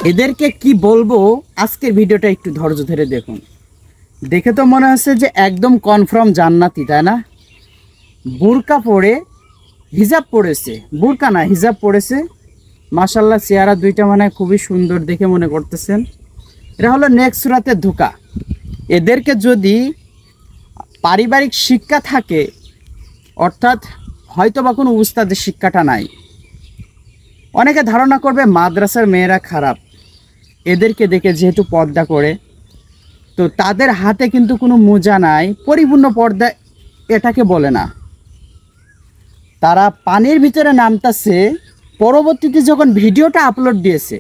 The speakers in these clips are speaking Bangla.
এদেরকে কি বলবো, আজকের ভিডিওটা একটু ধৈর্য ধরে দেখুন। দেখে তো মনে হচ্ছে যে একদম কনফার্ম জান্নাতি, তাই না? বুরকা পরে হিজাব পরেছে, বুরকা না হিজাব পরেছে, মাশাআল্লাহ চেহারা দুইটা মানে খুবই সুন্দর দেখে মনে করতেছেন। এটা হলো নেক্সট সূরাতের ধোঁকা। এদেরকে যদি পারিবারিক শিক্ষা থাকে, অর্থাৎ হয়তো বা কোনো উস্তাদের শিক্ষাটা নাই, অনেকে ধারণা করবে মাদ্রাসার মেয়েরা খারাপ। এদেরকে দেখে যেহেতু পর্দা করে, তো তাদের হাতে কিন্তু কোনো মোজা নাই, পরিপূর্ণ পর্দা এটাকে বলে না। তারা পানির ভিতরে নামতেছে, পরবর্তীতে যখন ভিডিওটা আপলোড দিয়েছে,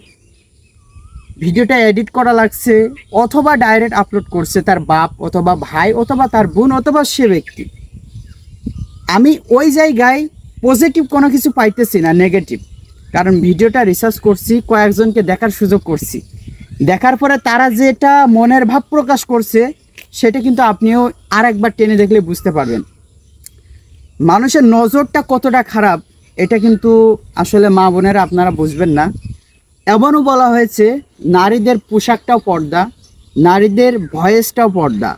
ভিডিওটা এডিট করা লাগছে অথবা ডাইরেক্ট আপলোড করছে তার বাপ অথবা ভাই অথবা তার বোন অথবা সে ব্যক্তি। আমি ওই জায়গায় পজিটিভ কোনো কিছু পাইতেছি না, নেগেটিভ। কারণ ভিডিওটা রিসার্চ করছি, কয়েকজনকে দেখার সুযোগ করছি, দেখার পরে তারা যেটা মনের ভাব প্রকাশ করছে সেটা কিন্তু আপনিও আর একবার টেনে দেখলে বুঝতে পারবেন। মানুষের নজরটা কতটা খারাপ এটা কিন্তু আসলে মা বোনেরা আপনারা বুঝবেন না। এমনও বলা হয়েছে নারীদের পোশাকটাও পর্দা, নারীদের ভয়েসটাও পর্দা,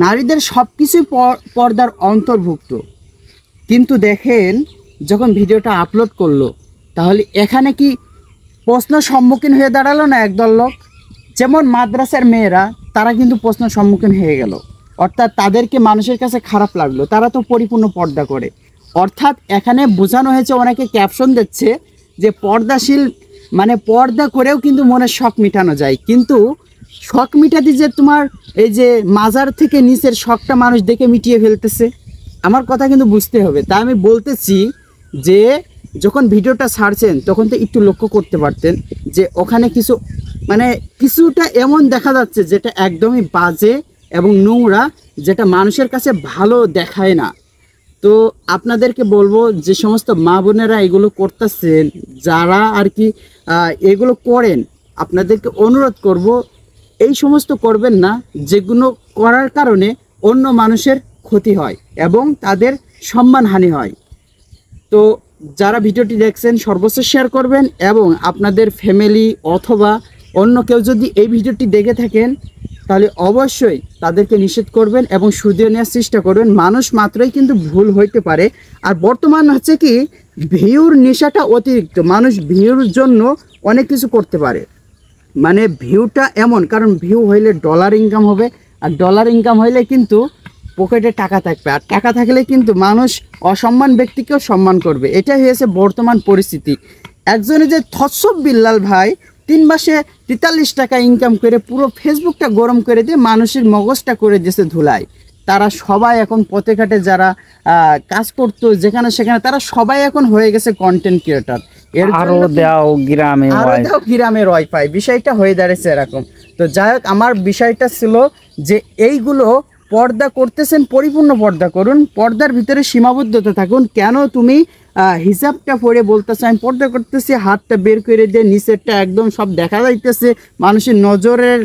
নারীদের সব কিছুই পর্দার অন্তর্ভুক্ত। কিন্তু দেখেন যখন ভিডিওটা আপলোড করলো, তাহলে এখানে কি প্রশ্নের সম্মুখীন হয়ে দাঁড়ালো না একদল লোক? যেমন মাদ্রাসার মেয়েরা, তারা কিন্তু প্রশ্নের সম্মুখীন হয়ে গেল, অর্থাৎ তাদেরকে মানুষের কাছে খারাপ লাগলো, তারা তো পরিপূর্ণ পর্দা করে। অর্থাৎ এখানে বোঝানো হয়েছে, অনেকে ক্যাপশন দিচ্ছে যে পর্দাশীল মানে পর্দা করেও কিন্তু মনের শখ মিটানো যায়। কিন্তু শখ মিটাতে যে তোমার এই যে মাজার থেকে নিচের শখটা মানুষ দেখে মিটিয়ে ফেলতেছে, আমার কথা কিন্তু বুঝতে হবে। তাই আমি বলতেছি যে যখন ভিডিওটা ছাড়ছেন তখন তো একটু লক্ষ্য করতে পারতেন যে ওখানে কিছু মানে কিছুটা এমন দেখা যাচ্ছে যেটা একদমই বাজে এবং নোংরা, যেটা মানুষের কাছে ভালো দেখায় না। তো আপনাদেরকে বলবো, যে সমস্ত মা বোনেরা এগুলো করতেছেন, যারা আর কি এগুলো করেন, আপনাদেরকে অনুরোধ করব এই সমস্ত করবেন না, যেগুলো করার কারণে অন্য মানুষের ক্ষতি হয় এবং তাদের সম্মানহানি হয়। তো যারা ভিডিওটি দেখছেন সর্বোচ্চ শেয়ার করবেন এবং আপনাদের ফ্যামিলি অথবা অন্য কেউ যদি এই ভিডিওটি দেখে থাকেন তাহলে অবশ্যই তাদেরকে নিষেধ করবেন এবং শুধিয়ে নেওয়ার চেষ্টা করবেন। মানুষ মাত্রই কিন্তু ভুল হইতে পারে। আর বর্তমান হচ্ছে কি, ভিউর নেশাটা অতিরিক্ত, মানুষ ভিউর জন্য অনেক কিছু করতে পারে। মানে ভিউটা এমন, কারণ ভিউ হইলে ডলার ইনকাম হবে, আর ডলার ইনকাম হইলে কিন্তু পকেটে টাকা থাকবে, আর টাকা থাকলে কিন্তু মানুষ অসম্মান ব্যক্তিকেও সম্মান করবে। এটাই হয়েছে বর্তমান পরিস্থিতি। একজনে যে থৎসব বিল্লাল ভাই 3 মাসে 43 টাকা ইনকাম করে পুরো ফেসবুকটা গরম করে দিয়ে মানুষের মগজটা করে দিয়েছে ধুলাই। তারা সবাই এখন পথে ঘাটে যারা কাজ করতো যেখানে সেখানে, তারা সবাই এখন হয়ে গেছে কন্টেন্ট ক্রিয়েটর। আরো দাও গ্রামের ওয়াইফাই, বিষয়টা হয়ে দাঁড়িয়েছে এরকম। তো যাই হোক, আমার বিষয়টা ছিল যে এইগুলো পর্দা করতেছেন, পরিপূর্ণ পর্দা করুন, পর্দার ভিতরে সীমাবদ্ধতা থাকুন। কেন তুমি হিজাবটা পরে বলতেছে আমি পর্দা করতেছি, হাতটা বের করে দিয়ে নিচেরটা একদম সব দেখা যাইতেছে, মানুষের নজরের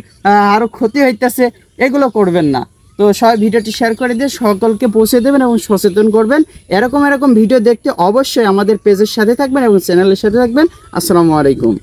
আরও ক্ষতি হইতেছে, এগুলো করবেন না। তো সবাই ভিডিওটি শেয়ার করে দিয়ে সকলকে পৌঁছে দেবেন এবং সচেতন করবেন। এরকম ভিডিও দেখতে অবশ্যই আমাদের পেজের সাথে থাকবেন এবং চ্যানেলের সাথে থাকবেন। আসসালামু আলাইকুম।